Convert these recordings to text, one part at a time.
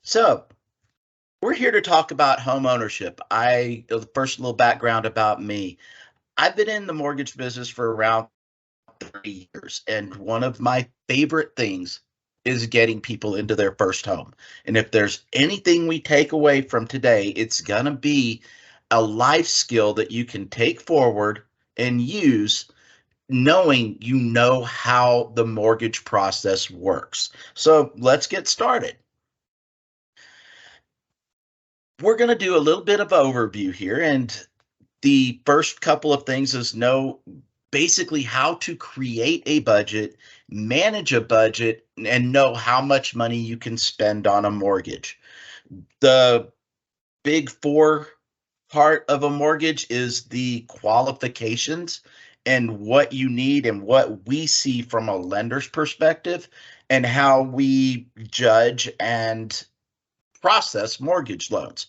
So, we're here to talk about home ownership. The first little background about me. I've been in the mortgage business for around 30 years, and one of my favorite things is getting people into their first home. And if there's anything we take away from today, it's going to be a life skill that you can take forward and use knowing you know how the mortgage process works. So, let's get started. We're going to do a little bit of overview here, and the first couple of things is know basically how to create a budget, manage a budget, and know how much money you can spend on a mortgage. The big four part of a mortgage is the qualifications and what you need and what we see from a lender's perspective and how we judge and process mortgage loans.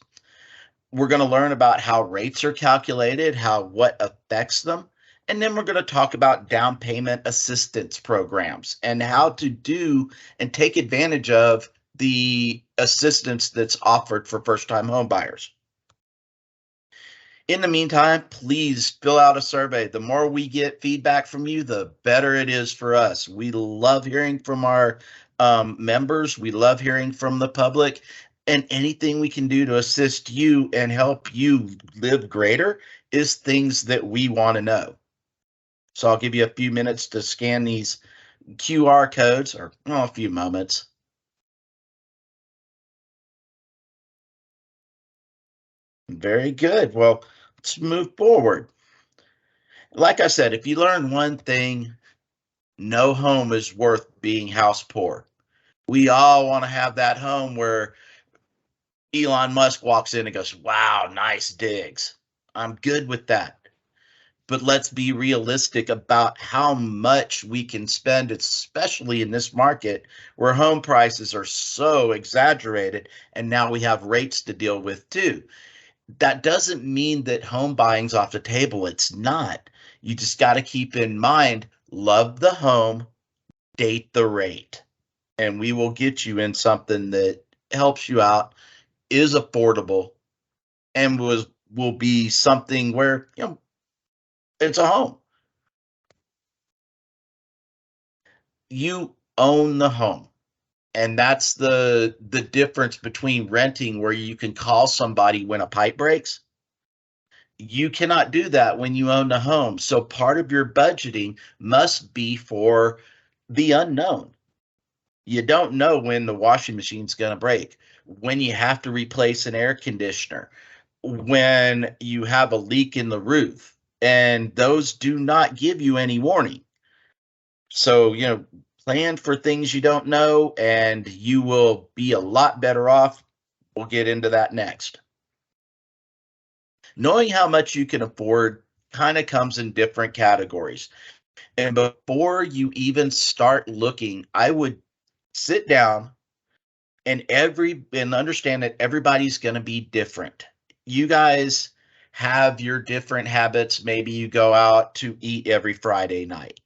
We're going to learn about how rates are calculated, how what affects them, and then we're going to talk about down payment assistance programs and how to do and take advantage of the assistance that's offered for first-time home buyers. In the meantime, please fill out a survey. The more we get feedback from you, the better it is for us. We love hearing from our members. We love hearing from the public, and anything we can do to assist you and help you live greater is things that we want to know. So I'll give you a few minutes to scan these QR codes, or a few moments. Very good. Well, let's move forward. Like I said, if you learn one thing, no home is worth being house poor. We all want to have that home where Elon Musk walks in and goes, wow, nice digs. I'm good with that. But let's be realistic about how much we can spend, especially in this market where home prices are so exaggerated. And now we have rates to deal with too. That doesn't mean that home buying's off the table. It's not. You just got to keep in mind, love the home, date the rate, and we will get you in something that helps you out, is affordable, and will be something where it's a home. You own the home. And that's the difference between renting, where you can call somebody when a pipe breaks. You cannot do that when you own the home. So part of your budgeting must be for the unknown. You don't know when the washing machine's going to break, when you have to replace an air conditioner, when you have a leak in the roof, and those do not give you any warning. So, plan for things you don't know, and you will be a lot better off. We'll get into that next. Knowing how much you can afford kind of comes in different categories. And before you even start looking, I would sit down and understand that everybody's going to be different. You guys have your different habits. Maybe you go out to eat every Friday night.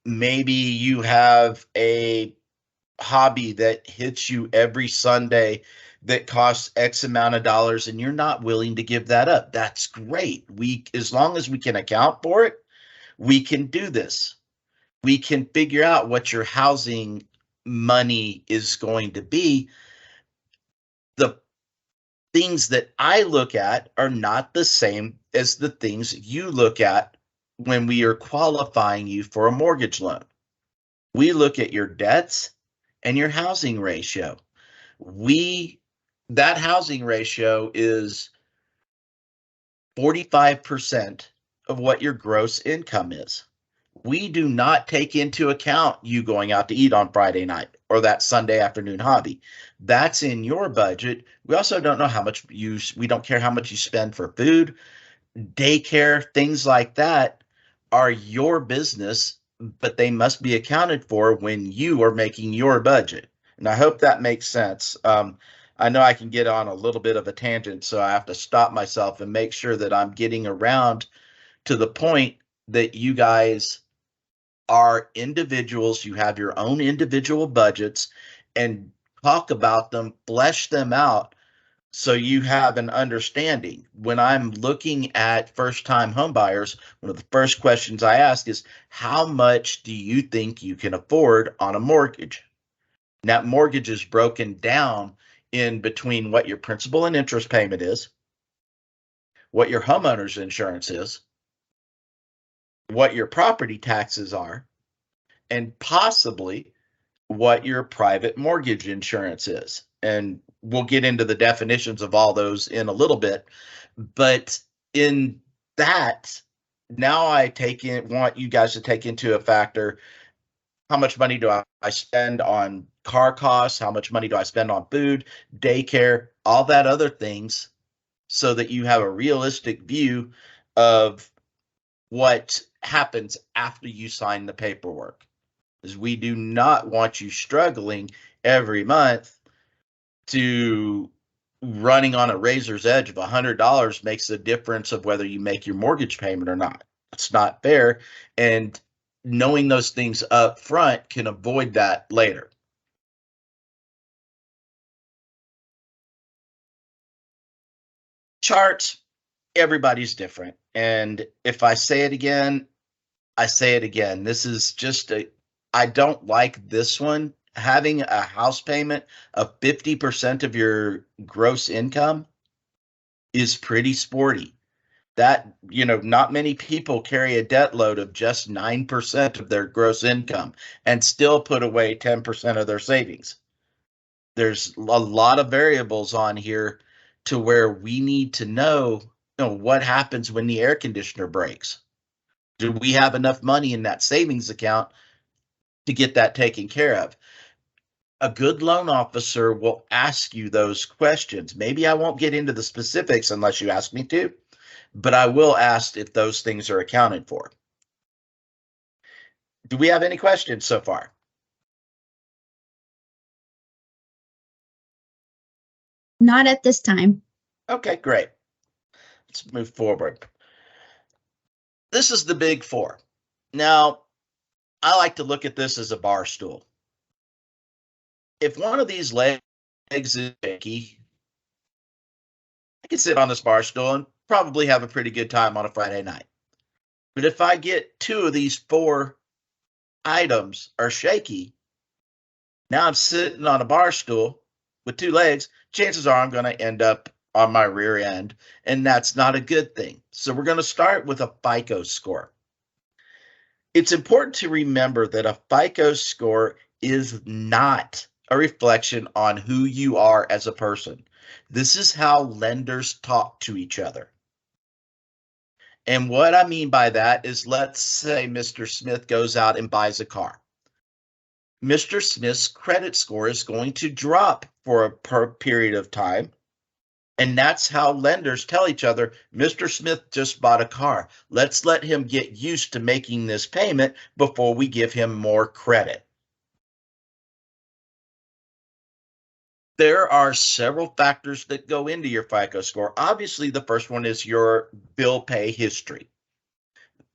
Maybe you have a hobby that hits you every Sunday that costs X amount of dollars and you're not willing to give that up. That's great. As long as we can account for it, we can do this. We can figure out what your housing money is going to be. The things that I look at are not the same as the things you look at when we are qualifying you for a mortgage loan. We look at your debts and your housing ratio. That housing ratio is 45% of what your gross income is. We do not take into account you going out to eat on Friday night or that Sunday afternoon hobby. That's in your budget. We also don't know we don't care how much you spend for food, daycare, things like that are your business, but they must be accounted for when you are making your budget. And I hope that makes sense. I know I can get on a little bit of a tangent, so I have to stop myself and make sure that I'm getting around to the point that you guys are individuals. You have your own individual budgets, and talk about them, flesh them out so you have an understanding. When I'm looking at first-time homebuyers, one of the first questions I ask is, how much do you think you can afford on a mortgage? And that mortgage is broken down in between what your principal and interest payment is, what your homeowner's insurance is, what your property taxes are, and possibly what your private mortgage insurance is. And we'll get into the definitions of all those in a little bit. But in that, now want you guys to take into a factor, how much money do I spend on car costs? How much money do I spend on food, daycare, all that other things, so that you have a realistic view of what happens after you sign the paperwork. Is we do not want you struggling every month to running on a razor's edge of $100 makes a difference of whether you make your mortgage payment or not. It's not fair. And knowing those things up front can avoid that later. Charts, everybody's different. And if I say it again, I say it again. This is just I don't like this one. Having a house payment of 50% of your gross income is pretty sporty. That, not many people carry a debt load of just 9% of their gross income and still put away 10% of their savings. There's a lot of variables on here to where we need to know, what happens when the air conditioner breaks. Do we have enough money in that savings account to get that taken care of? A good loan officer will ask you those questions. Maybe I won't get into the specifics unless you ask me to, but I will ask if those things are accounted for. Do we have any questions so far? Not at this time. Okay, great. Let's move forward. This is the big four. Now, I like to look at this as a bar stool. If one of these legs is shaky, I can sit on this bar stool and probably have a pretty good time on a Friday night. But if I get two of these four items are shaky, now I'm sitting on a bar stool with two legs. Chances are I'm going to end up on my rear end, and that's not a good thing. So we're going to start with a FICO score. It's important to remember that a FICO score is not a reflection on who you are as a person. This is how lenders talk to each other. And what I mean by that is, let's say Mr. Smith goes out and buys a car. Mr. Smith's credit score is going to drop for a period of time. And that's how lenders tell each other, Mr. Smith just bought a car. Let's let him get used to making this payment before we give him more credit. There are several factors that go into your FICO score. Obviously, the first one is your bill pay history.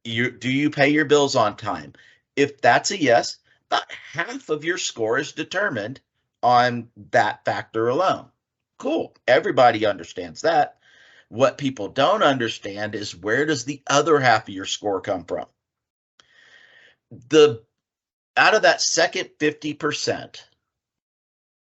Do you pay your bills on time? If that's a yes, about half of your score is determined on that factor alone. Cool. Everybody understands that. What people don't understand is, where does the other half of your score come from? Out of that second 50%,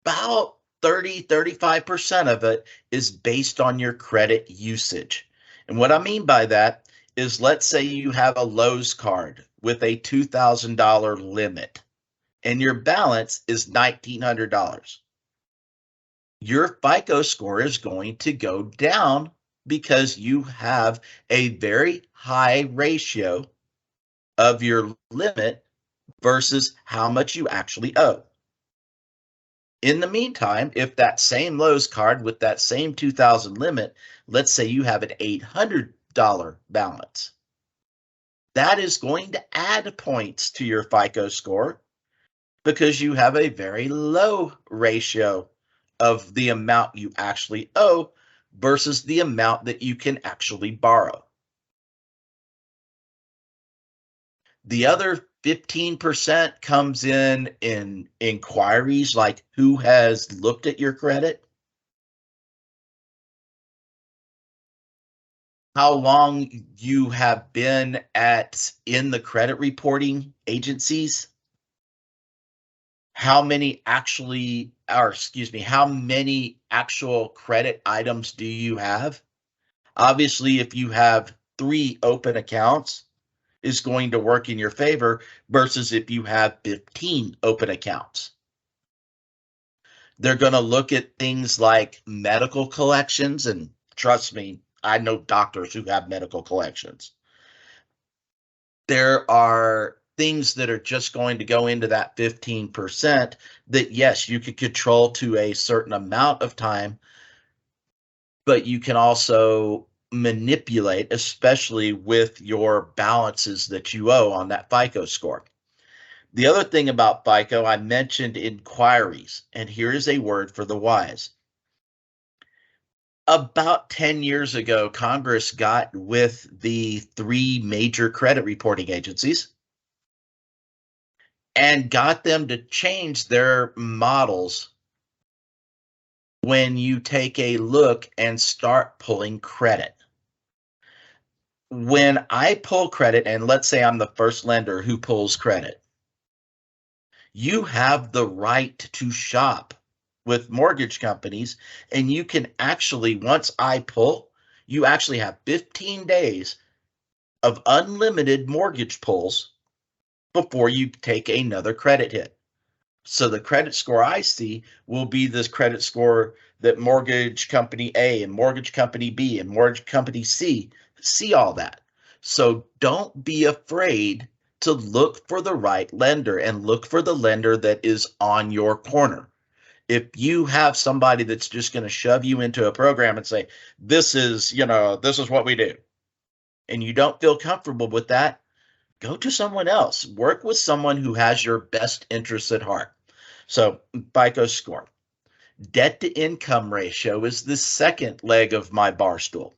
about 35% of it is based on your credit usage. And what I mean by that is, let's say you have a Lowe's card with a $2,000 limit and your balance is $1,900. Your FICO score is going to go down because you have a very high ratio of your limit versus how much you actually owe. In the meantime, if that same Lowe's card with that same $2,000 limit, let's say you have an $800 balance, that is going to add points to your FICO score because you have a very low ratio of the amount you actually owe versus the amount that you can actually borrow. The other 15% comes in inquiries, like who has looked at your credit, how long you have been in the credit reporting agencies, how many actual credit items do you have? Obviously, if you have 3 open accounts, is going to work in your favor versus if you have 15 open accounts. They're going to look at things like medical collections, and trust me, I know doctors who have medical collections. There are things that are just going to go into that 15% that, yes, you could control to a certain amount of time, but you can also manipulate, especially with your balances that you owe on that FICO score. The other thing about FICO, I mentioned inquiries, and here is a word for the wise. About 10 years ago, Congress got with the 3 major credit reporting agencies and got them to change their models when you take a look and start pulling credit. When I pull credit, and let's say I'm the first lender who pulls credit, you have the right to shop with mortgage companies, and you can actually, once I pull, you actually have 15 days of unlimited mortgage pulls before you take another credit hit. So the credit score I see will be this credit score that mortgage company A and mortgage company B and mortgage company C see all that. So don't be afraid to look for the right lender and look for the lender that is on your corner. If you have somebody that's just going to shove you into a program and say, this is what we do, and you don't feel comfortable with that, go to someone else. Work with someone who has your best interests at heart. So, FICO score. Debt to income ratio is the second leg of my bar stool.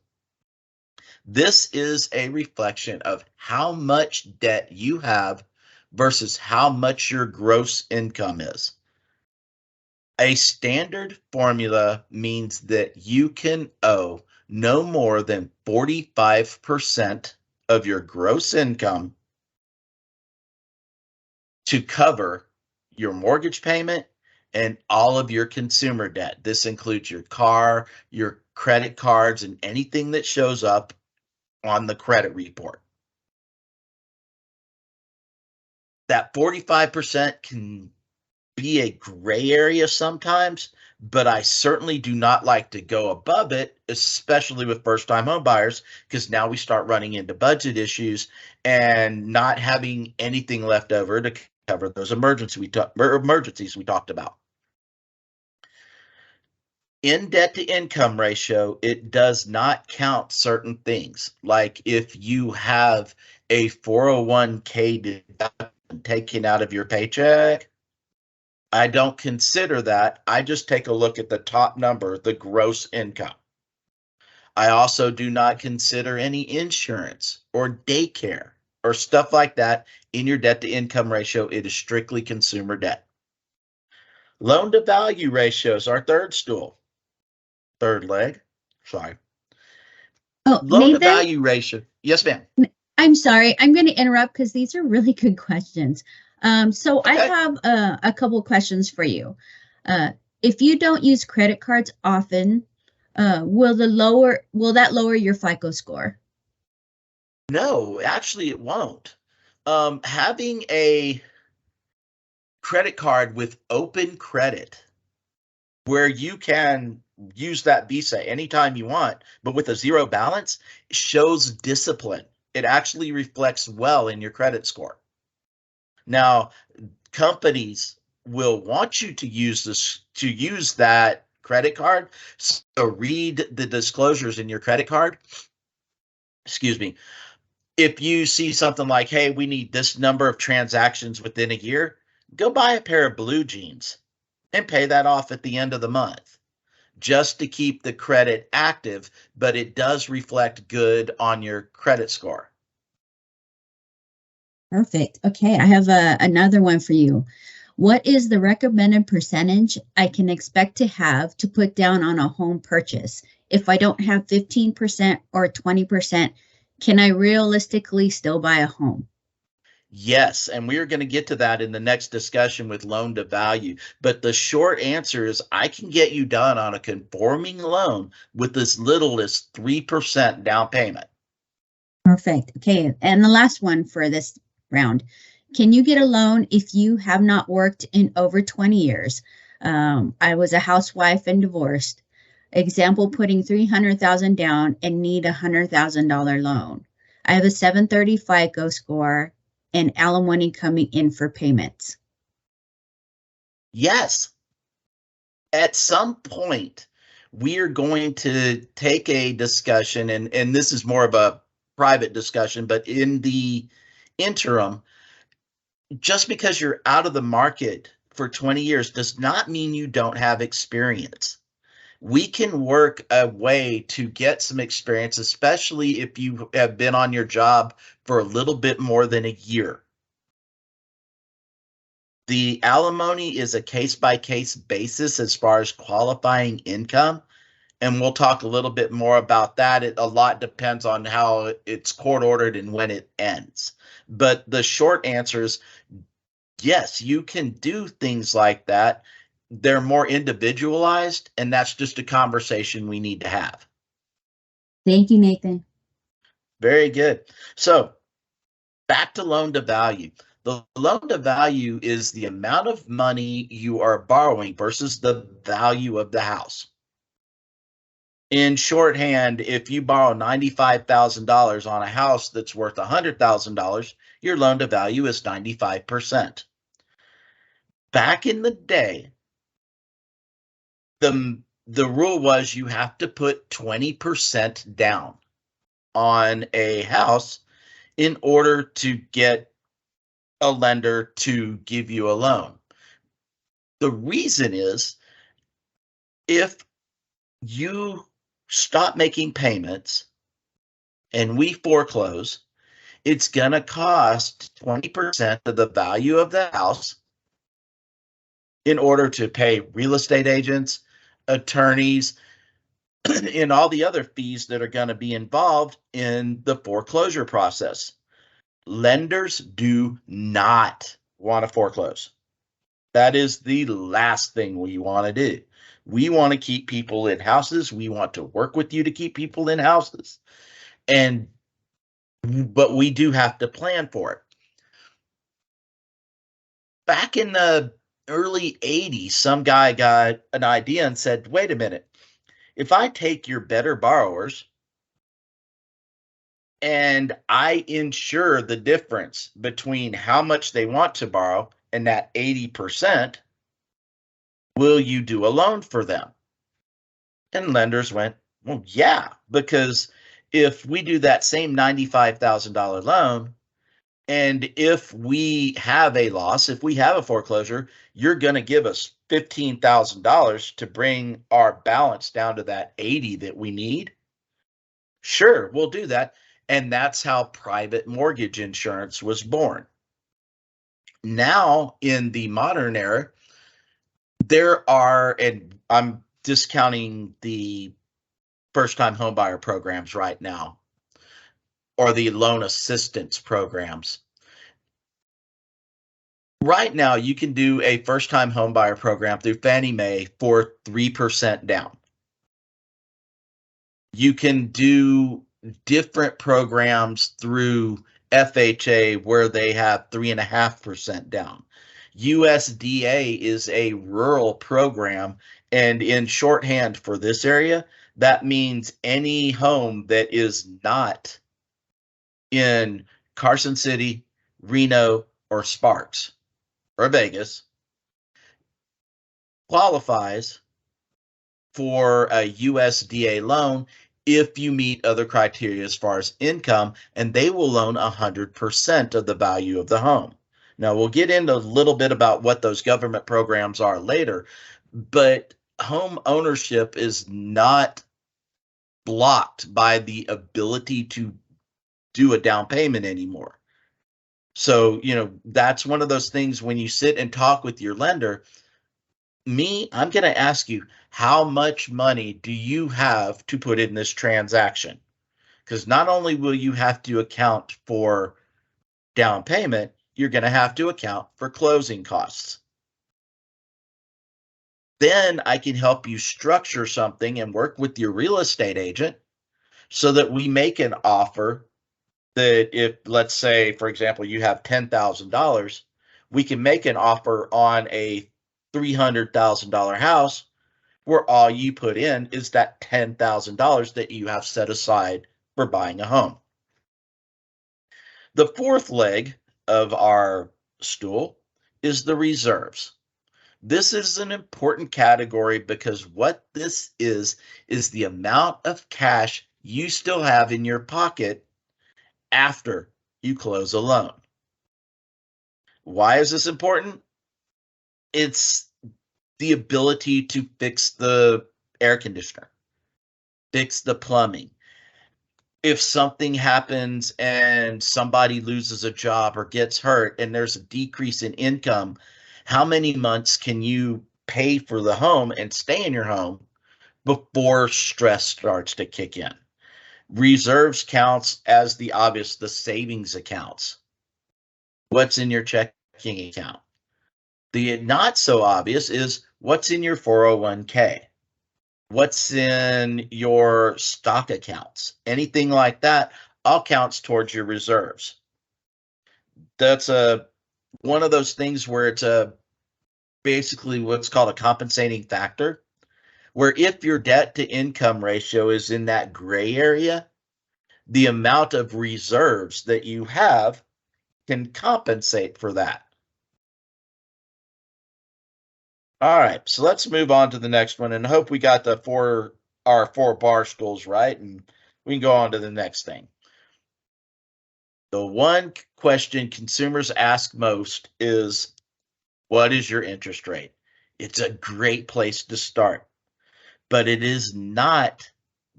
This is a reflection of how much debt you have versus how much your gross income is. A standard formula means that you can owe no more than 45% of your gross income to cover your mortgage payment and all of your consumer debt. This includes your car, your credit cards, and anything that shows up on the credit report. That 45% can be a gray area sometimes, but I certainly do not like to go above it, especially with first-time home buyers, because now we start running into budget issues and not having anything left over to cover those emergencies we talked about. In debt to income ratio, it does not count certain things. Like if you have a 401k deduction taken out of your paycheck, I don't consider that. I just take a look at the top number, the gross income. I also do not consider any insurance or daycare or stuff like that in your debt to income ratio. It is strictly consumer debt. Loan to value ratios, our third leg. Sorry. Oh, Loan to Nathan, value ratio. Yes, ma'am. I'm sorry. I'm going to interrupt because these are really good questions. So I Okay. have a couple questions for you. Uh, if you don't use credit cards often, will that lower your FICO score? No, actually, it won't. Having a credit card with open credit where you can use that Visa anytime you want, but with a zero balance, shows discipline. It actually reflects well in your credit score. Now, companies will want you to use that credit card. So read the disclosures in your credit card. Excuse me. If you see something like, hey, we need this number of transactions within a year, go buy a pair of blue jeans and pay that off at the end of the month, just to keep the credit active, but it does reflect good on your credit score. Perfect. Okay, I have another one for you. What is the recommended percentage I can expect to have to put down on a home purchase? If I don't have 15% or 20%, can I realistically still buy a home? Yes, and we are going to get to that in the next discussion with loan to value. But the short answer is I can get you done on a conforming loan with as little as 3% down payment. Perfect. Okay, and the last one for this round. Can you get a loan if you have not worked in over 20 years? I was a housewife and divorced. Example, putting 300,000 down and need a $100,000 loan. I have a 730 FICO score and alimony coming in for payments. Yes, at some point, we are going to take a discussion, and this is more of a private discussion, but in the interim, just because you're out of the market for 20 years does not mean you don't have experience. We can work a way to get some experience, especially if you have been on your job for a little bit more than a year. The alimony is a case by case basis as far as qualifying income. And we'll talk a little bit more about that. A lot depends on how it's court ordered and when it ends. But the short answer is yes, you can do things like that. They're more individualized, and that's just a conversation we need to have. Thank you, Nathan. Very good. So back to loan to value. The loan to value is the amount of money you are borrowing versus the value of the house. In shorthand, if you borrow $95,000 on a house that's worth $100,000, your loan to value is 95%. Back in the day, the rule was you have to put 20% down on a house in order to get a lender to give you a loan. The reason is if you stop making payments and we foreclose, it's going to cost 20% of the value of the house in order to pay real estate agents, attorneys, and all the other fees that are going to be involved in the foreclosure process. Lenders do not want to foreclose. That is the last thing we want to do. We want to keep people in houses. We want to work with you to keep people in houses. But we do have to plan for it. Back in the early 80s, some guy got an idea and said, wait a minute, if I take your better borrowers and I insure the difference between how much they want to borrow and that 80%, will you do a loan for them? And lenders went, well, yeah, because if we do that same $95,000 loan, and if we have a loss, if we have a foreclosure, you're going to give us $15,000 to bring our balance down to that 80 that we need. Sure, we'll do that. And that's how private mortgage insurance was born. Now, in the modern era, there are, and I'm discounting the first time homebuyer programs right now, or the loan assistance programs. Right now, you can do a first time homebuyer program through Fannie Mae for 3% down. You can do different programs through FHA where they have 3.5% down. USDA is a rural program, and in shorthand for this area, that means any home that is not in Carson City, Reno, or Sparks, or Vegas qualifies for a USDA loan if you meet other criteria as far as income, and they will loan 100% of the value of the home. Now, we'll get into a little bit about what those government programs are later, but home ownership is not blocked by the ability to do a down payment anymore. So, that's one of those things when you sit and talk with your lender. I'm going to ask you, how much money do you have to put in this transaction? Because not only will you have to account for down payment, you're going to have to account for closing costs. Then I can help you structure something and work with your real estate agent so that we make an offer that, if, let's say, for example, you have $10,000, we can make an offer on a $300,000 house where all you put in is that $10,000 that you have set aside for buying a home. The fourth leg of our stool is the reserves. This is an important category because what this is the amount of cash you still have in your pocket after you close a loan. Why is this important? It's the ability to fix the air conditioner, fix the plumbing. If something happens and somebody loses a job or gets hurt and there's a decrease in income, how many months can you pay for the home and stay in your home before stress starts to kick in? Reserves counts as the obvious, the savings accounts. What's in your checking account? The not so obvious is what's in your 401k, what's in your stock accounts, anything like that, all counts towards your reserves. That's one of those things where it's basically what's called a compensating factor, where if your debt to income ratio is in that gray area, the amount of reserves that you have can compensate for that. All right, so let's move on to the next one, and hope we got our four bar schools right, and we can go on to the next thing. The one question consumers ask most is, what is your interest rate? It's a great place to start, but it is not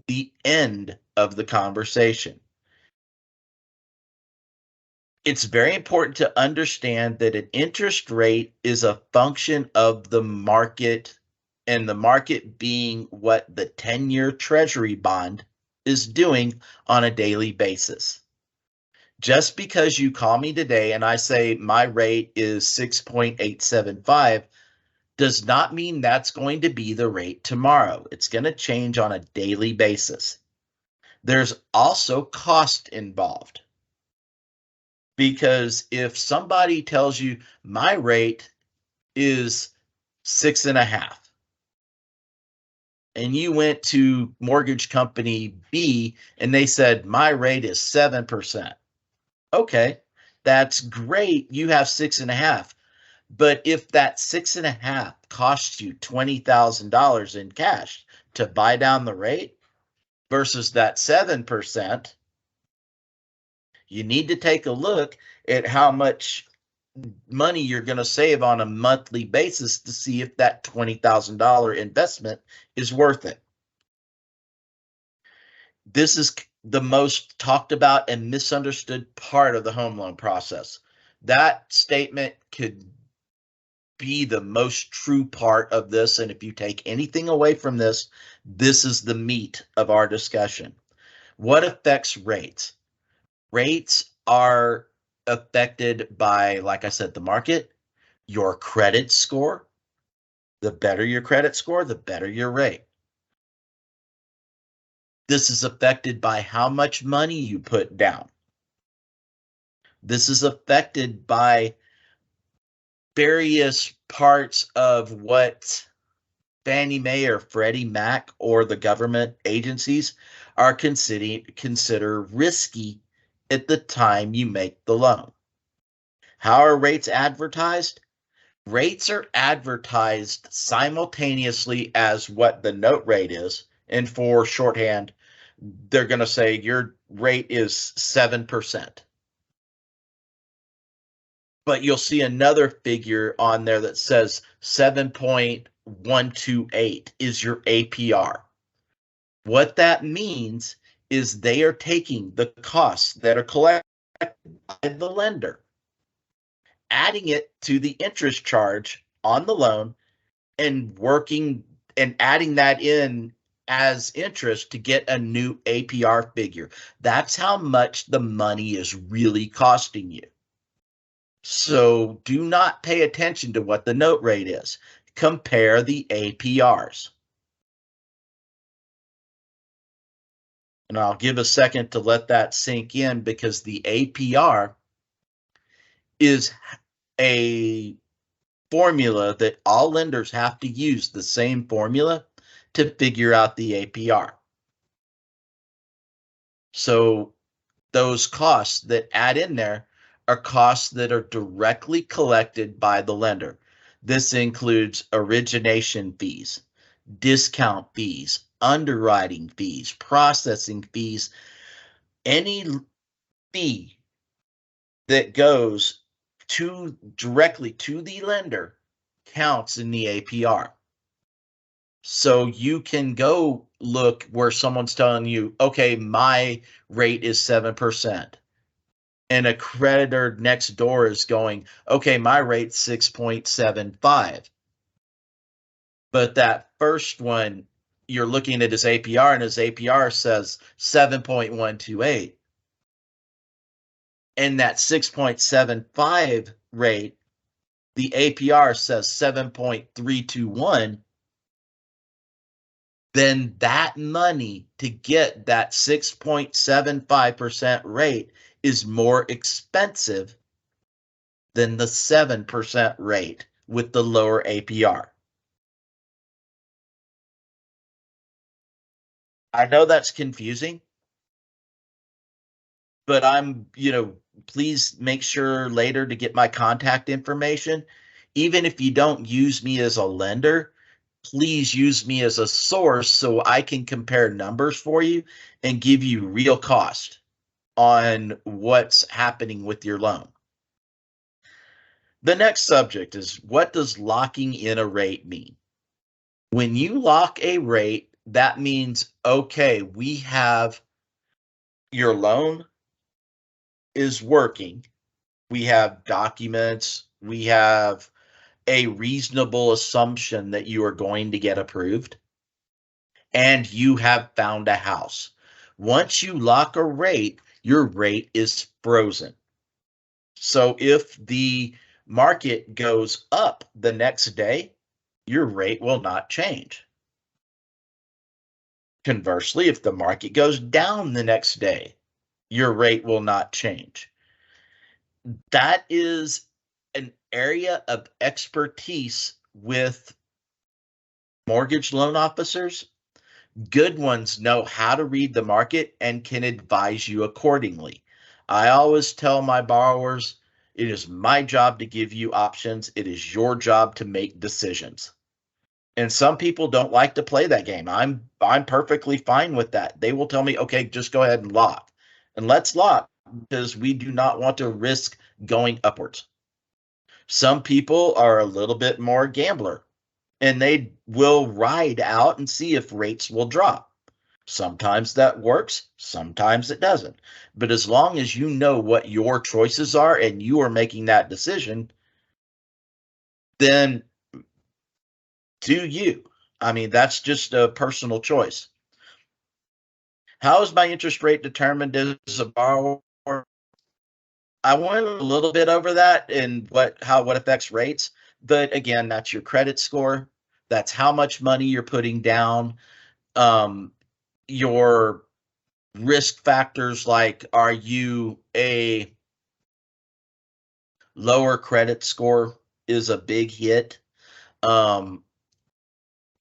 the end of the conversation. It's very important to understand that an interest rate is a function of the market, and the market being what the 10-year treasury bond is doing on a daily basis. Just because you call me today and I say my rate is 6.875 does not mean that's going to be the rate tomorrow. It's going to change on a daily basis. There's also cost involved. Because if somebody tells you my rate is 6.5, and you went to mortgage company B and they said my rate is 7%, okay, that's great. You have 6.5. But if that 6.5 costs you $20,000 in cash to buy down the rate versus that 7%, you need to take a look at how much money you're going to save on a monthly basis to see if that $20,000 investment is worth it. This is the most talked about and misunderstood part of the home loan process. That statement could be the most true part of this. And if you take anything away from this, this is the meat of our discussion. What affects rates? Rates are affected by, like I said, the market, your credit score. The better your credit score, the better your rate. This is affected by how much money you put down. This is affected by various parts of what Fannie Mae or Freddie Mac or the government agencies are consider risky at the time you make the loan. How are rates advertised? Rates are advertised simultaneously as what the note rate is. And for shorthand, they're going to say your rate is 7%. But you'll see another figure on there that says 7.128 is your APR. What that means is they are taking the costs that are collected by the lender adding it to the interest charge on the loan and working and adding that in as interest to get a new APR figure. That's how much the money is really costing you. So do not pay attention to what the note rate is. Compare the APRs. And I'll give a second to let that sink in, because the APR is a formula that all lenders have to use, the same formula to figure out the APR. So those costs that add in there are costs that are directly collected by the lender. This includes origination fees, discount fees, underwriting fees, processing fees. Any fee that goes directly to the lender counts in the APR. So you can go look where someone's telling you, okay, my rate is 7%. And a creditor next door is going, okay, my rate's 6.75. But that first one, you're looking at his APR, and his APR says 7.128. And that 6.75 rate, the APR says 7.321. Then that money to get that 6.75% rate is more expensive than the 7% rate with the lower APR. I know that's confusing, but please make sure later to get my contact information. Even if you don't use me as a lender, please use me as a source so I can compare numbers for you and give you real cost on what's happening with your loan. The next subject is, what does locking in a rate mean? When you lock a rate, that means, okay, we have your loan is working. We have documents. We have a reasonable assumption that you are going to get approved, and you have found a house. Once you lock a rate, your rate is frozen. So if the market goes up the next day, your rate will not change. Conversely, if the market goes down the next day, your rate will not change. That is an area of expertise with mortgage loan officers. Good ones know how to read the market and can advise you accordingly. I always tell my borrowers, it is my job to give you options. It is your job to make decisions. And some people don't like to play that game. I'm perfectly fine with that. They will tell me, okay, just go ahead and lock. And let's lock, because we do not want to risk going upwards. Some people are a little bit more gambler, and they will ride out and see if rates will drop. Sometimes that works, sometimes it doesn't. But as long as you know what your choices are and you are making that decision, then do you. I mean, that's just a personal choice. How is my interest rate determined as a borrower? I went a little bit over that and what affects rates, but again, that's your credit score. That's how much money you're putting down. Your risk factors, like, are you a lower credit score, is a big hit. Um,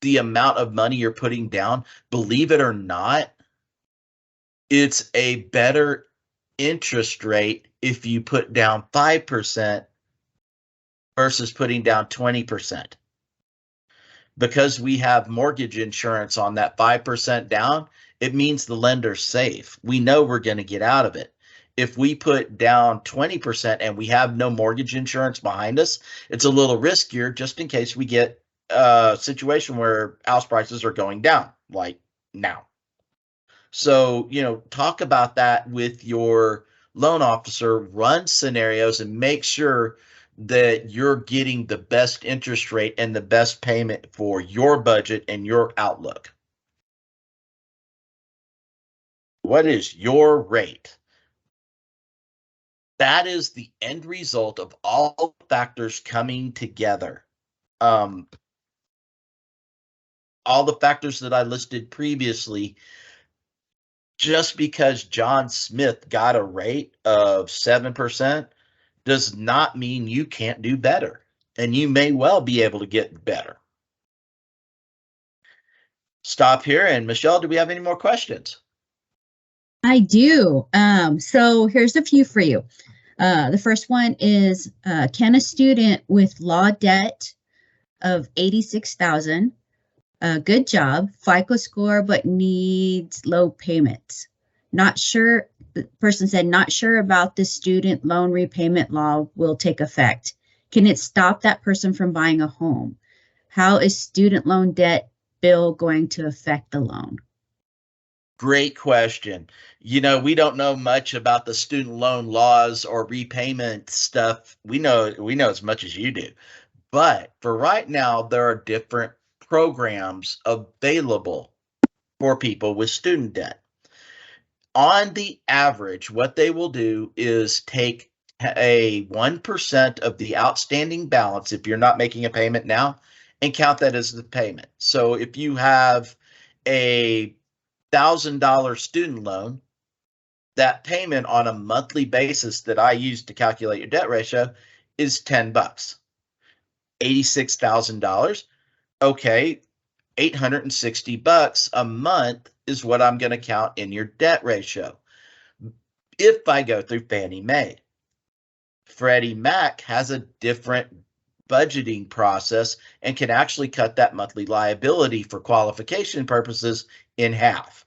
the amount of money you're putting down, believe it or not, it's a better interest rate if you put down 5% versus putting down 20%. Because we have mortgage insurance on that 5% down, it means the lender's safe. We know we're going to get out of it. If we put down 20% and we have no mortgage insurance behind us, it's a little riskier, just in case we get a situation where house prices are going down, like now. So, talk about that with your loan officer, run scenarios, and make sure that you're getting the best interest rate and the best payment for your budget and your outlook? What is your rate? That is the end result of all factors coming together. Um, all the factors that I listed previously, just because John Smith got a rate of 7% does not mean you can't do better. And you may well be able to get better. Stop here. And Michelle, do we have any more questions? I do. So here's a few for you. The first one is, can a student with law debt of 86,000, good job, FICO score, but needs low payments? Not sure, the person said, not sure about the student loan repayment law will take effect. Can it stop that person from buying a home? How is student loan debt bill going to affect the loan? Great question. We don't know much about the student loan laws or repayment stuff. We know as much as you do. But for right now, there are different programs available for people with student debt. On the average, what they will do is take a 1% of the outstanding balance if you're not making a payment now and count that as the payment. So if you have a $1,000 student loan, that payment on a monthly basis that I use to calculate your debt ratio is $10. $86,000. Okay, $860 a month is what I'm going to count in your debt ratio. If I go through Fannie Mae, Freddie Mac has a different budgeting process and can actually cut that monthly liability for qualification purposes in half.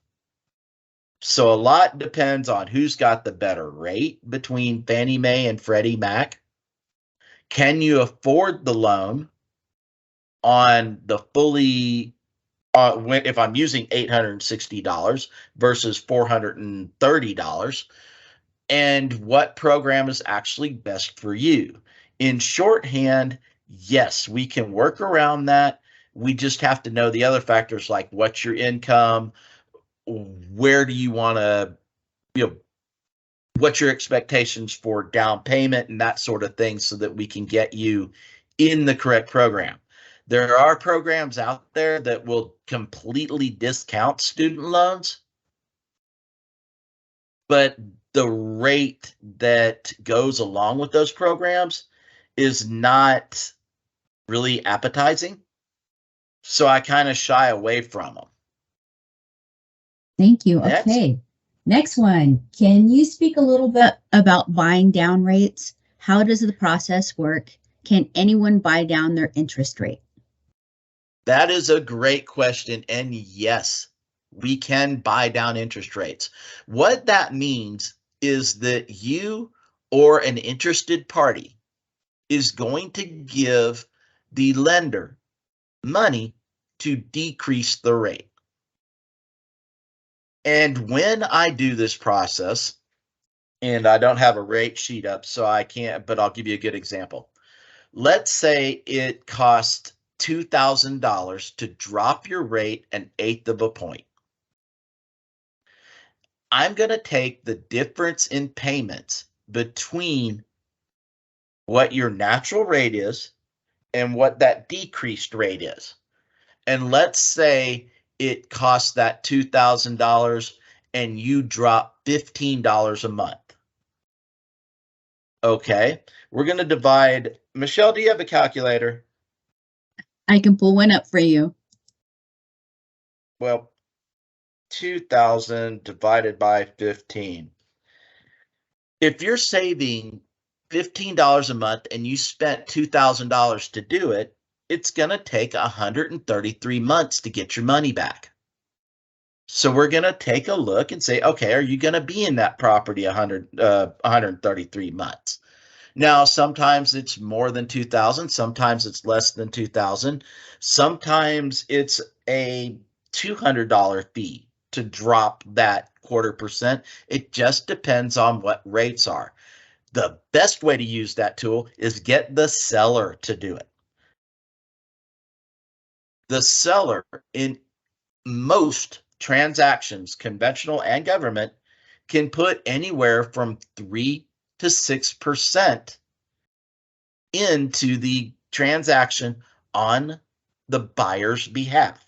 So a lot depends on who's got the better rate between Fannie Mae and Freddie Mac. Can you afford the loan on the fully if I'm using $860 versus $430, and what program is actually best for you? In shorthand, yes, we can work around that. We just have to know the other factors like what's your income, where do you want to, you know, what's your expectations for down payment and that sort of thing so that we can get you in the correct program. There are programs out there that will completely discount student loans, but the rate that goes along with those programs is not really appetizing. So I kind of shy away from them. Thank you. Next. Okay. Next one. Can you speak a little bit about buying down rates? How does the process work? Can anyone buy down their interest rate? That is a great question. And yes, we can buy down interest rates. What that means is that you or an interested party is going to give the lender money to decrease the rate. And when I do this process, and I don't have a rate sheet up, so I can't, but I'll give you a good example. Let's say it costs $2,000 to drop your rate an eighth of a point. I'm going to take the difference in payments between what your natural rate is and what that decreased rate is. And let's say it costs that $2,000 and you drop $15 a month. Okay, we're going to divide. Michelle, do you have a calculator? I can pull one up for you. Well, 2,000 divided by 15. If you're saving $15 a month and you spent $2,000 to do it, it's going to take 133 months to get your money back. So we're going to take a look and say, okay, are you going to be in that property 133 months? Now, sometimes it's more than 2,000. Sometimes it's less than 2,000. Sometimes it's a $200 fee to drop that 0.25%. It just depends on what rates are. The best way to use that tool is get the seller to do it. The seller in most transactions, conventional and government, can put anywhere from 3 to 6% into the transaction on the buyer's behalf.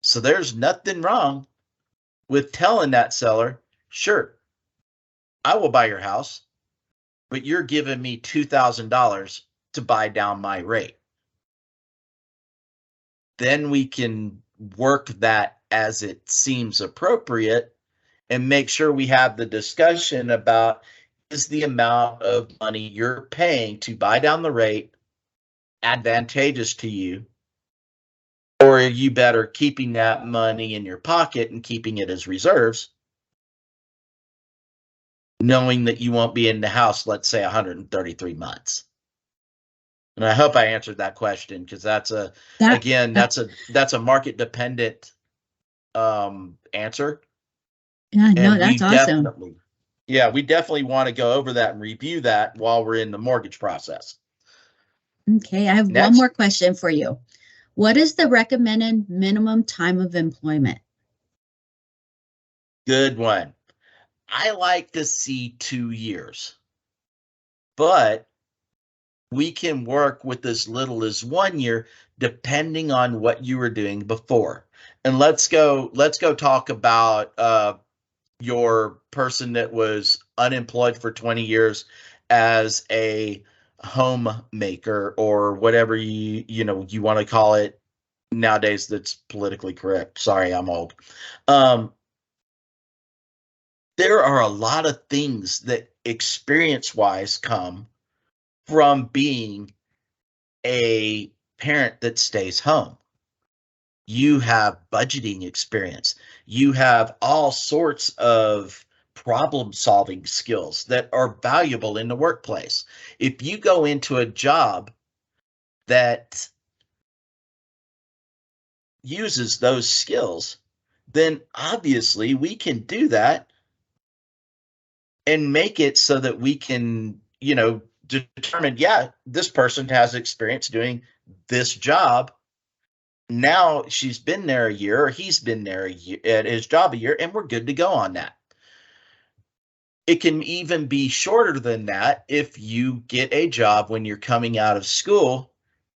So there's nothing wrong with telling that seller, sure, I will buy your house, but you're giving me $2,000 to buy down my rate. Then we can work that as it seems appropriate and make sure we have the discussion about, is the amount of money you're paying to buy down the rate advantageous to you, or are you better keeping that money in your pocket and keeping it as reserves, knowing that you won't be in the house, let's say 133 months. And I hope I answered that question, because that's That again, that's a market dependent answer. yeah, no, And that's awesome. we definitely want to go over that and review that while we're in the mortgage process. Okay, I have one Next, more question for you. What is the recommended minimum time of employment? good one. I like to see 2 years, but we can work with as little as 1 year, depending on what you were doing before. And let's go talk about your person that was unemployed for 20 years as a homemaker, or whatever you want to call it nowadays that's politically correct. Sorry, I'm old. Um, there are a lot of things that experience-wise come from being a parent that stays home. You have budgeting experience. You have all sorts of problem solving skills that are valuable in the workplace. If you go into a job that uses those skills, then obviously we can do that and make it so that we can, determine, yeah, this person has experience doing this job. Now she's been there a year, or he's been there a year at his job a year, and we're good to go on that. It can even be shorter than that if you get a job when you're coming out of school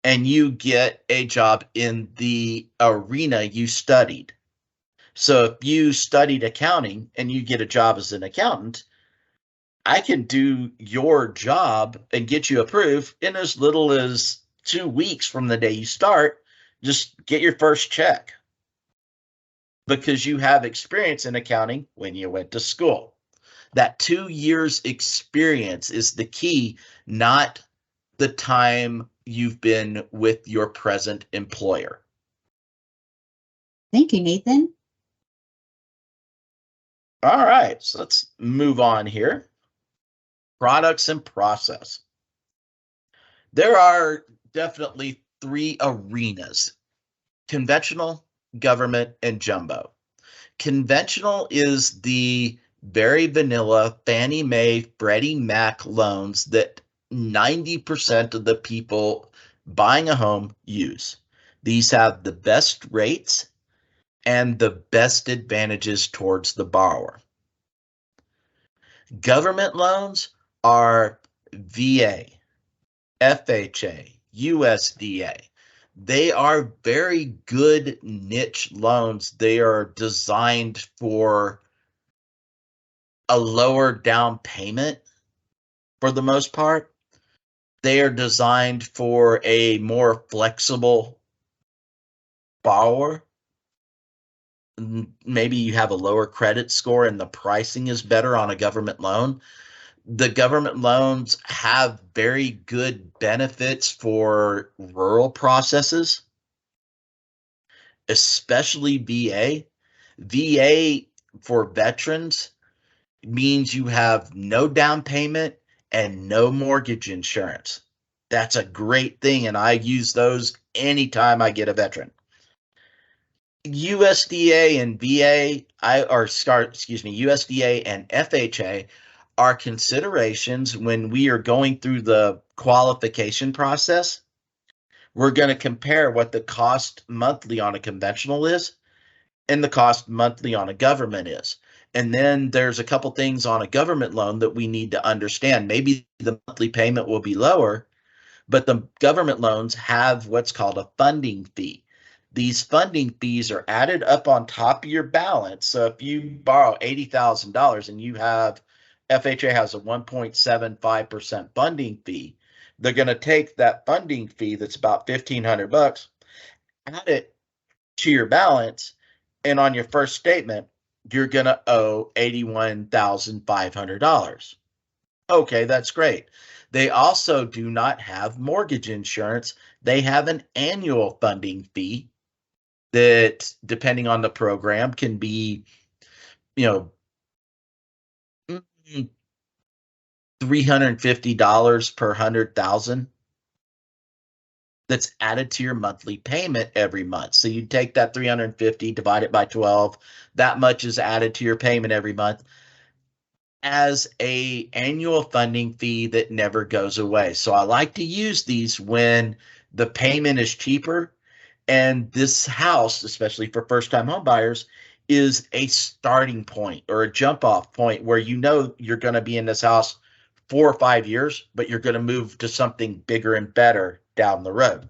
and you get a job in the arena you studied. So if you studied accounting and you get a job as an accountant, I can do your job and get you approved in as little as 2 weeks from the day you start. Just get your first check, because you have experience in accounting when you went to school. That 2 years experience is the key, not the time you've been with your present employer. Thank you, Nathan. All right, so let's move on here. Products and process. There are definitely three arenas: conventional, government, and jumbo. Conventional is the very vanilla Fannie Mae, Freddie Mac loans that 90% of the people buying a home use. These have the best rates and the best advantages towards the borrower. Government loans are VA, FHA, USDA. They are very good niche loans. They are designed for a lower down payment for the most part. They are designed for a more flexible borrower. Maybe you have a lower credit score and the pricing is better on a government loan. The government loans have very good benefits for rural processes, especially VA. VA for veterans means you have no down payment and no mortgage insurance. That's a great thing, and I use those anytime I get a veteran. USDA and VA, USDA and FHA are considerations when we are going through the qualification process. We're going to compare what the cost monthly on a conventional is and the cost monthly on a government is. And then there's a couple things on a government loan that we need to understand. Maybe the monthly payment will be lower, but the government loans have what's called a funding fee. These funding fees are added up on top of your balance. So if you borrow $80,000 and you have FHA has a 1.75% funding fee, they're going to take that funding fee that's about $1,500, add it to your balance, and on your first statement, you're going to owe $81,500. Okay, that's great. They also do not have mortgage insurance. They have an annual funding fee that, depending on the program, can be, you know, $350 per 100,000 that's added to your monthly payment every month. So you take that 350, divide it by 12, that much is added to your payment every month as a annual funding fee that never goes away. So I like to use these when the payment is cheaper, and this house, especially for first-time home buyers, is a starting point or a jump off point where you know you're going to be in this house 4 or 5 years, but you're going to move to something bigger and better down the road.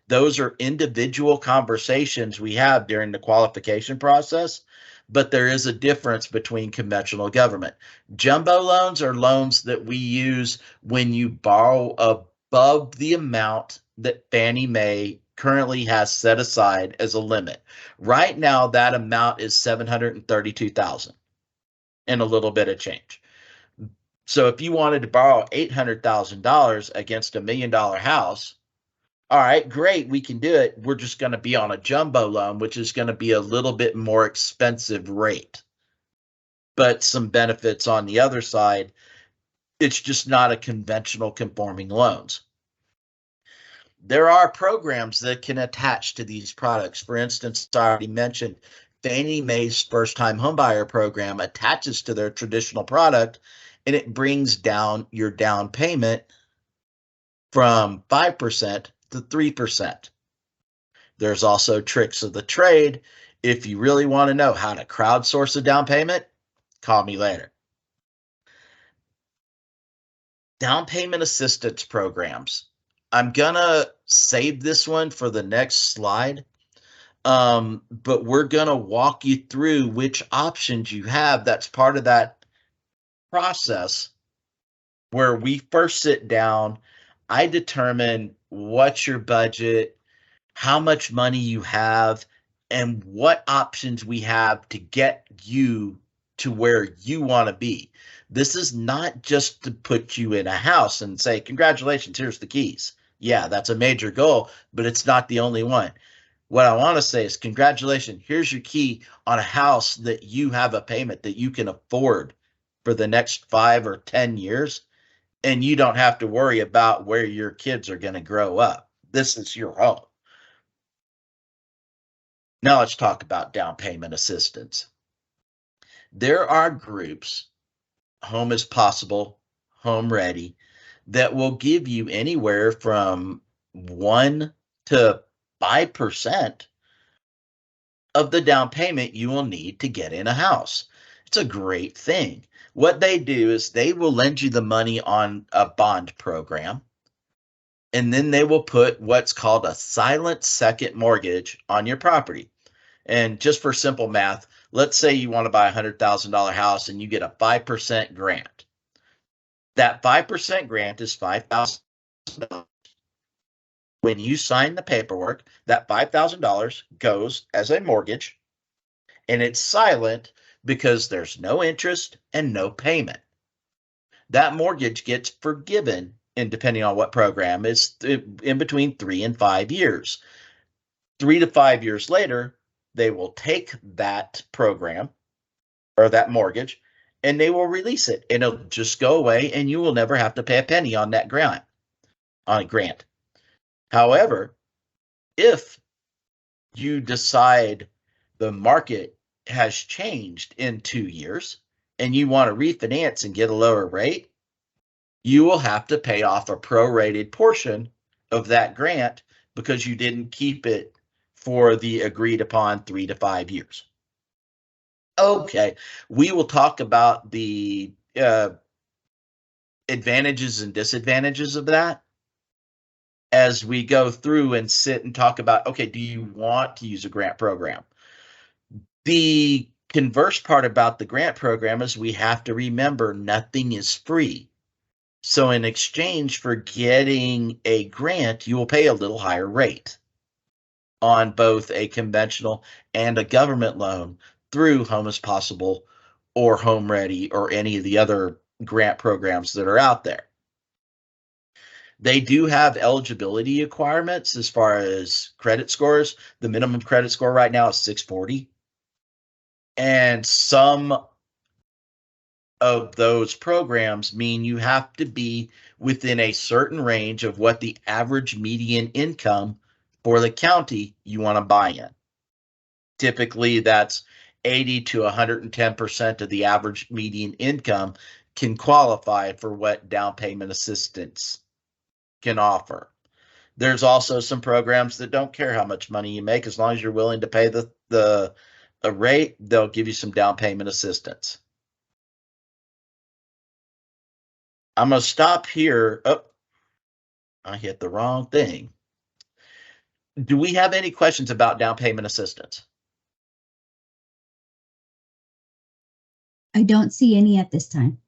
Those are individual conversations we have during the qualification process, but there is a difference between conventional government. Jumbo loans are loans that we use when you borrow above the amount that Fannie Mae currently has set aside as a limit. Right now, that amount is $732,000 and a little bit of change. So if you wanted to borrow $800,000 against $1 million house, all right, great, we can do it. We're just going to be on a jumbo loan, which is going to be a little bit more expensive rate, but some benefits on the other side. It's just not a conventional conforming loans. There are programs that can attach to these products. For instance, I already mentioned Fannie Mae's first-time homebuyer program attaches to their traditional product, and it brings down your down payment from 5% to 3%. There's also tricks of the trade. If you really want to know how to crowdsource a down payment, call me later. Down payment assistance programs. I'm going to save this one for the next slide, but we're going to walk you through which options you have. That's part of that process where we first sit down. I determine what's your budget, how much money you have, and what options we have to get you to where you want to be. This is not just to put you in a house and say, congratulations, here's the keys. Yeah, that's a major goal, but it's not the only one. What I want to say is, congratulations, here's your key on a house that you have a payment that you can afford for the next 5 or 10 years, and you don't have to worry about where your kids are going to grow up. This is your home. Now let's talk about down payment assistance. There are groups, Home is Possible, Home Ready, that will give you anywhere from 1 to 5% of the down payment you will need to get in a house. It's a great thing. What they do is they will lend you the money on a bond program, and then they will put what's called a silent second mortgage on your property. And just for simple math, let's say you want to buy a $100,000 house and you get a 5% grant. That 5% grant is $5,000. When you sign the paperwork, that $5,000 goes as a mortgage, and it's silent because there's no interest and no payment. That mortgage gets forgiven, and depending on what program, is in between 3 and 5 years. 3 to 5 years later, they will take that program or that mortgage and they will release it, and it'll just go away, and you will never have to pay a penny on that grant. However, if you decide the market has changed in 2 years and you want to refinance and get a lower rate, you will have to pay off a prorated portion of that grant because you didn't keep it for the agreed upon 3 to 5 years. Okay, we will talk about the advantages and disadvantages of that as we go through and sit and talk about, okay, do you want to use a grant program? The converse part about the grant program is we have to remember nothing is free. So in exchange for getting a grant, you will pay a little higher rate on both a conventional and a government loan through Home is Possible or Home Ready or any of the other grant programs that are out there. They do have eligibility requirements as far as credit scores. The minimum credit score right now is 640. And some of those programs mean you have to be within a certain range of what the average median income for the county you want to buy in. Typically, that's 80 to 110% of the average median income can qualify for what down payment assistance can offer. There's also some programs that don't care how much money you make, as long as you're willing to pay the rate, they'll give you some down payment assistance. I'm going to stop here. Oh, I hit the wrong thing. Do we have any questions about down payment assistance? I don't see any at this time.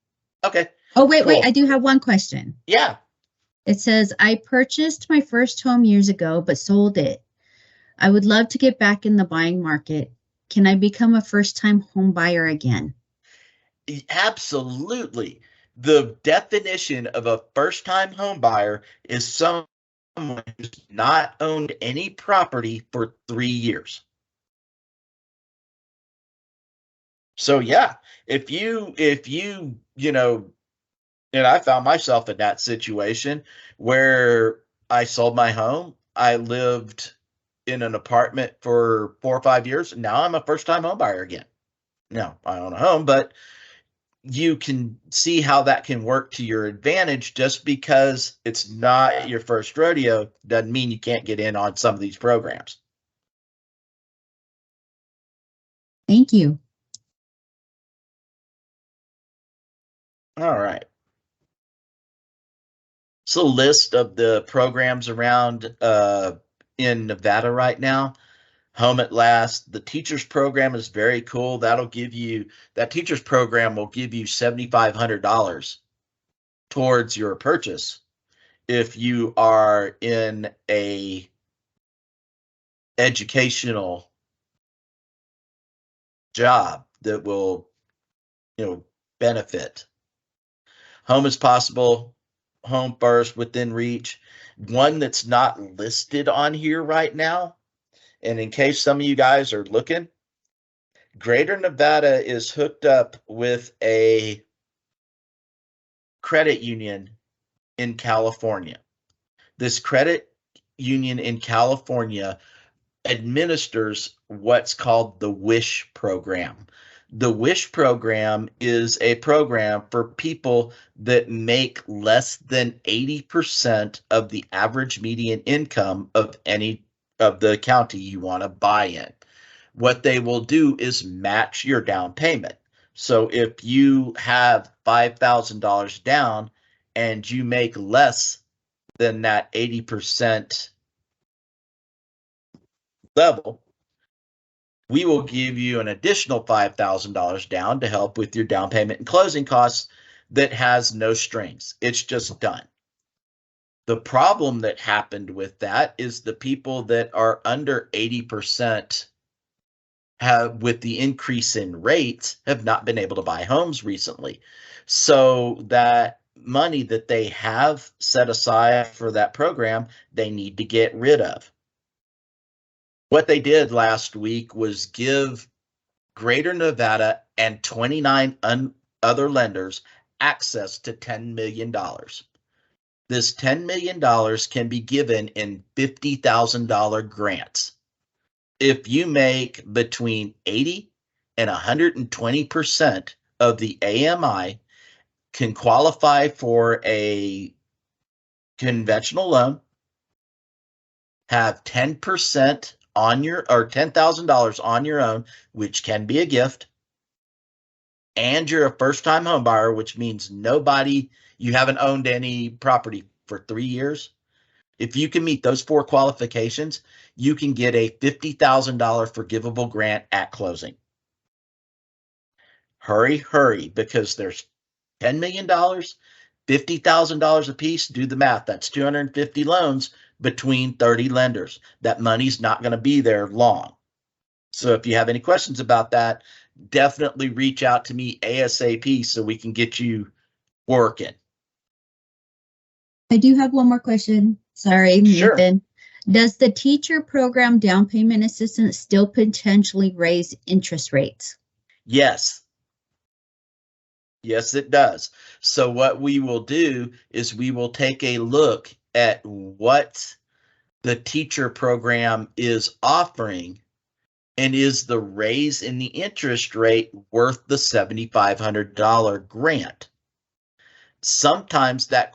Okay. Oh, wait, cool. I do have one question. Yeah. It says, I purchased my first home years ago, but sold it. I would love to get back in the buying market. Can I become a first-time home buyer again? Absolutely. The definition of a first-time home buyer is someone who's not owned any property for 3 years. So yeah, if you and I found myself in that situation where I sold my home. I lived in an apartment for 4 or 5 years, and now I'm a first-time home buyer again. Now, I own a home, but you can see how that can work to your advantage. Just because it's not your first rodeo doesn't mean you can't get in on some of these programs. Thank you. All right. So list of the programs around in Nevada right now. Home at Last. The teachers program is very cool. That teachers program will give you $7,500 towards your purchase if you are in a educational job that will, benefit. Home is Possible, Home First, Within Reach. One that's not listed on here right now, and in case some of you guys are looking, Greater Nevada is hooked up with a credit union in California. This credit union in California administers what's called the WISH program. The WISH program is a program for people that make less than 80% of the average median income of any of the county you want to buy in. What they will do is match your down payment. So if you have $5,000 down and you make less than that 80% level, we will give you an additional $5,000 down to help with your down payment and closing costs that has no strings. It's just done. The problem that happened with that is the people that are under 80% have, with the increase in rates, have not been able to buy homes recently. So that money that they have set aside for that program, they need to get rid of. What they did last week was give Greater Nevada and 29 other lenders access to $10 million. This $10 million can be given in $50,000 grants. If you make between 80 and 120% of the AMI can qualify for a conventional loan, have 10% on your, or $10,000 on your own, which can be a gift, and you're a first-time home buyer, which means you haven't owned any property for 3 years. If you can meet those four qualifications, you can get a $50,000 forgivable grant at closing. Hurry, hurry, because there's $10 million, $50,000 a piece. Do the math. That's 250 loans between 30 lenders. That money's not going to be there long. So if you have any questions about that, definitely reach out to me ASAP so we can get you working. I do have one more question. Sorry, Sure. Nathan. Does the teacher program down payment assistance still potentially raise interest rates? Yes. Yes, it does. So what we will do is we will take a look at what the teacher program is offering, and is the raise in the interest rate worth the $7,500 grant? Sometimes that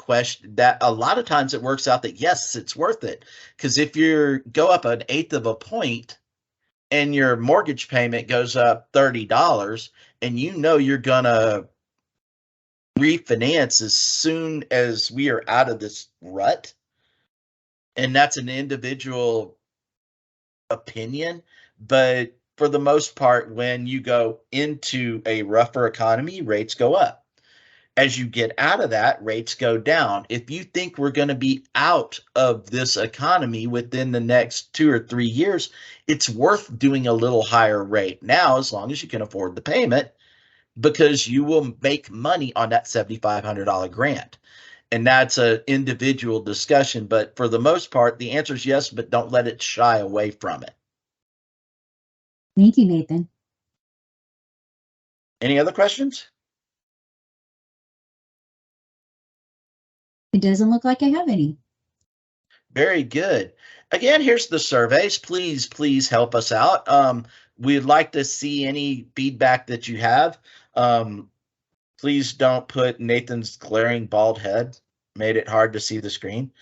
a lot of times it works out that yes, it's worth it. Because if you go up an eighth of a point and your mortgage payment goes up $30, and you know you're gonna refinance as soon as we are out of this rut, and that's an individual opinion, but for the most part, when you go into a rougher economy, rates go up. As you get out of that, rates go down. If you think we're going to be out of this economy within the next 2 or 3 years, it's worth doing a little higher rate now, as long as you can afford the payment, because you will make money on that $7,500 grant. And that's an individual discussion. But for the most part, the answer is yes, but don't let it shy away from it. Thank you, Nathan. Any other questions? It doesn't look like I have any. Very good. Again, here's the surveys. Please help us out. We'd like to see any feedback that you have. Please don't put Nathan's glaring bald head. Made it hard to see the screen.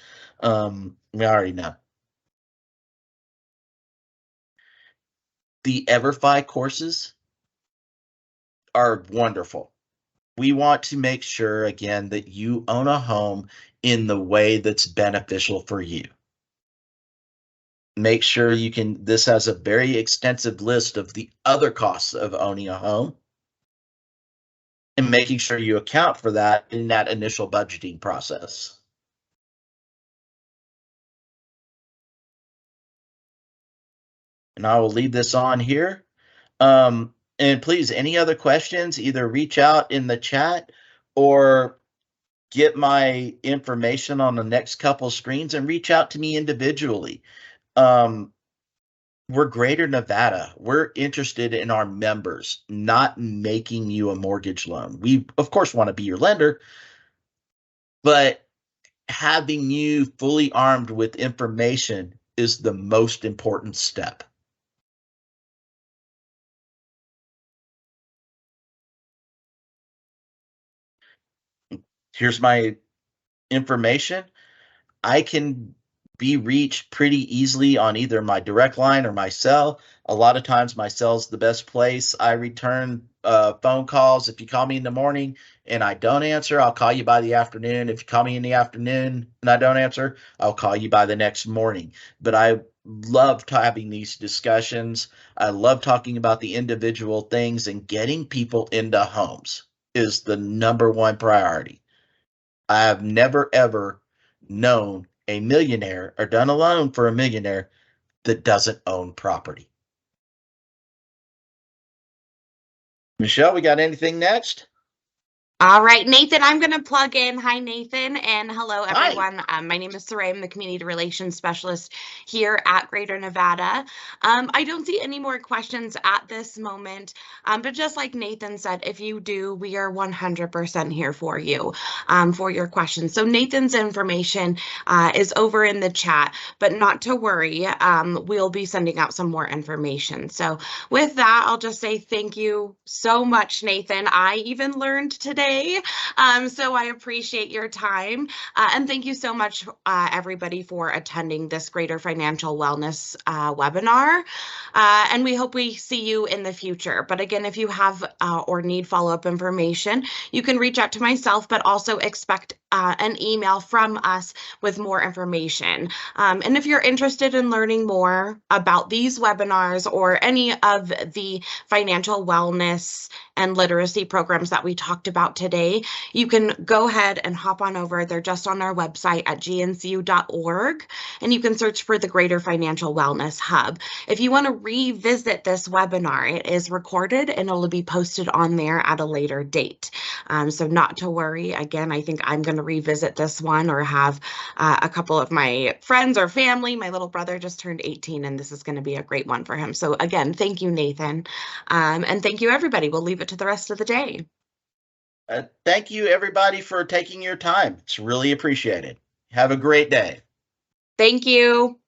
We already know. The EverFi courses are wonderful. We want to make sure, again, that you own a home in the way that's beneficial for you. Make sure this has a very extensive list of the other costs of owning a home, and making sure you account for that in that initial budgeting process. And I will leave this on here. And please, any other questions, either reach out in the chat or get my information on the next couple screens and reach out to me individually. We're Greater Nevada. We're interested in our members, not making you a mortgage loan. We, of course, want to be your lender, but having you fully armed with information is the most important step. Here's my information. I can be reached pretty easily on either my direct line or my cell. A lot of times my cell's the best place. I return phone calls. If you call me in the morning and I don't answer, I'll call you by the afternoon. If you call me in the afternoon and I don't answer, I'll call you by the next morning. But I love having these discussions. I love talking about the individual things, and getting people into homes is the number one priority. I have never, ever known a millionaire or done a loan for a millionaire that doesn't own property. Michelle, we got anything next? All right, Nathan, I'm going to plug in. Hi, Nathan, and hello, Hi. everyone. My name is Saray. I'm the Community Relations Specialist here at Greater Nevada. I don't see any more questions at this moment, but just like Nathan said, if you do, we are 100% here for you for your questions. So Nathan's information is over in the chat, but not to worry. We'll be sending out some more information. So with that, I'll just say thank you so much, Nathan. I even learned today. So I appreciate your time. And thank you so much, everybody, for attending this Greater Financial Wellness webinar. And we hope we see you in the future. But again, if you have or need follow-up information, you can reach out to myself, but also expect an email from us with more information. And if you're interested in learning more about these webinars or any of the financial wellness and literacy programs that we talked about today, you can go ahead and hop on over. They're just on our website at gncu.org, and you can search for the Greater Financial Wellness Hub. If you want to revisit this webinar, it is recorded and it'll be posted on there at a later date. So not to worry. Again, I think I'm going to revisit this one or have a couple of my friends or family. My little brother just turned 18, and this is going to be a great one for him. So again, thank you, Nathan. And thank you, everybody. We'll leave it to the rest of the day. Thank you, everybody, for taking your time. It's really appreciated. Have a great day. Thank you.